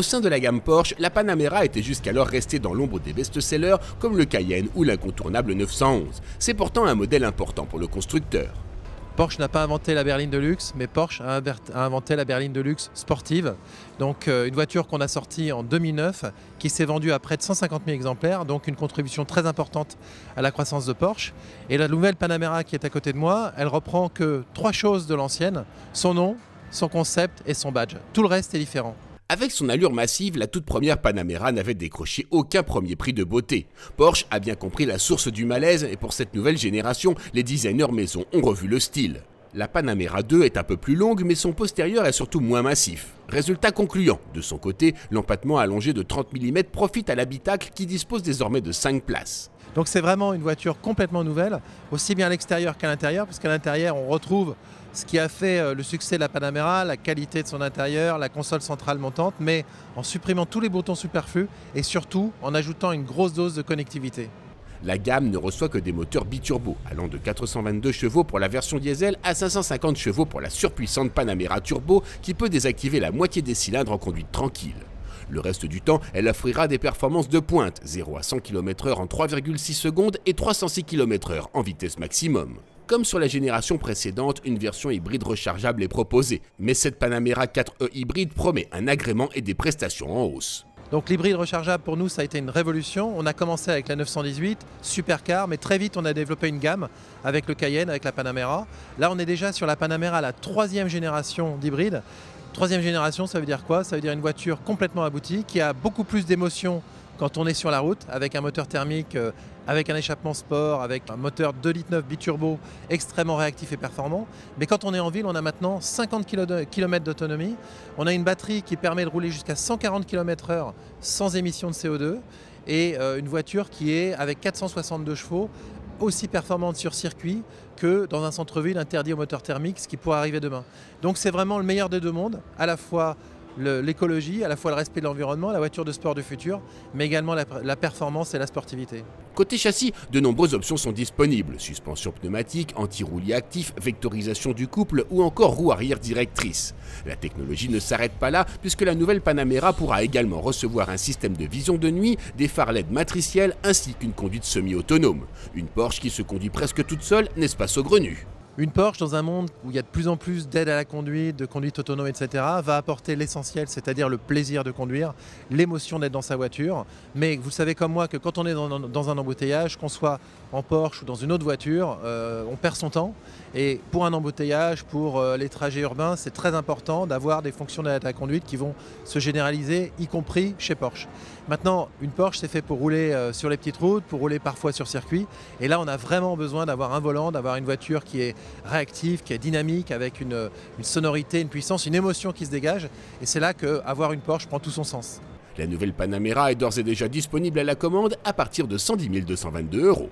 Au sein de la gamme Porsche, la Panamera était jusqu'alors restée dans l'ombre des best-sellers comme le Cayenne ou l'incontournable 911. C'est pourtant un modèle important pour le constructeur. Porsche n'a pas inventé la berline de luxe, mais Porsche a inventé la berline de luxe sportive. Donc une voiture qu'on a sortie en 2009, qui s'est vendue à près de 150 000 exemplaires, donc une contribution très importante à la croissance de Porsche. Et la nouvelle Panamera qui est à côté de moi, elle reprend que 3 choses de l'ancienne: son nom, son concept et son badge. Tout le reste est différent. Avec son allure massive, la toute première Panamera n'avait décroché aucun premier prix de beauté. Porsche a bien compris la source du malaise et pour cette nouvelle génération, les designers maison ont revu le style. La Panamera 2 est un peu plus longue, mais son postérieur est surtout moins massif. Résultat concluant, de son côté, l'empattement allongé de 30 mm profite à l'habitacle qui dispose désormais de 5 places. Donc c'est vraiment une voiture complètement nouvelle, aussi bien à l'extérieur qu'à l'intérieur, parce qu'à l'intérieur on retrouve ce qui a fait le succès de la Panamera, la qualité de son intérieur, la console centrale montante, mais en supprimant tous les boutons superflus et surtout en ajoutant une grosse dose de connectivité. La gamme ne reçoit que des moteurs biturbo, allant de 422 chevaux pour la version diesel à 550 chevaux pour la surpuissante Panamera Turbo qui peut désactiver la moitié des cylindres en conduite tranquille. Le reste du temps, elle offrira des performances de pointe, 0 à 100 km/h en 3,6 secondes et 306 km/h en vitesse maximum. Comme sur la génération précédente, une version hybride rechargeable est proposée, mais cette Panamera 4e hybride promet un agrément et des prestations en hausse. Donc l'hybride rechargeable pour nous ça a été une révolution. On a commencé avec la 918, supercar, mais très vite on a développé une gamme avec le Cayenne, avec la Panamera. Là on est déjà sur la Panamera, la 3e génération d'hybride. 3e génération, ça veut dire quoi? Ça veut dire une voiture complètement aboutie qui a beaucoup plus d'émotion quand on est sur la route, avec un moteur thermique, avec un échappement sport, avec un moteur 2,9 litres biturbo extrêmement réactif et performant. Mais quand on est en ville, on a maintenant 50 km d'autonomie. On a une batterie qui permet de rouler jusqu'à 140 km/h sans émission de CO2 et une voiture qui est avec 462 chevaux, aussi performante sur circuit que dans un centre-ville interdit au moteur thermique, ce qui pourrait arriver demain. Donc c'est vraiment le meilleur des deux mondes, à la fois l'écologie, à la fois le respect de l'environnement, la voiture de sport du futur, mais également la performance et la sportivité. Côté châssis, de nombreuses options sont disponibles. Suspension pneumatique, anti-roulis actif, vectorisation du couple ou encore roue arrière directrice. La technologie ne s'arrête pas là puisque la nouvelle Panamera pourra également recevoir un système de vision de nuit, des phares LED matriciels ainsi qu'une conduite semi-autonome. Une Porsche qui se conduit presque toute seule, n'est-ce pas saugrenu? Une Porsche, dans un monde où il y a de plus en plus d'aide à la conduite, de conduite autonome, etc., va apporter l'essentiel, c'est-à-dire le plaisir de conduire, l'émotion d'être dans sa voiture. Mais vous savez comme moi que quand on est dans un embouteillage, qu'on soit en Porsche ou dans une autre voiture, on perd son temps. Et pour un embouteillage, pour les trajets urbains, c'est très important d'avoir des fonctions d'aide à la conduite qui vont se généraliser, y compris chez Porsche. Maintenant, une Porsche, c'est fait pour rouler sur les petites routes, pour rouler parfois sur circuit. Et là, on a vraiment besoin d'avoir un volant, d'avoir une voiture qui est réactive, qui est dynamique, avec une sonorité, une puissance, une émotion qui se dégage. Et c'est là qu'avoir une Porsche prend tout son sens. La nouvelle Panamera est d'ores et déjà disponible à la commande à partir de 110 222 €.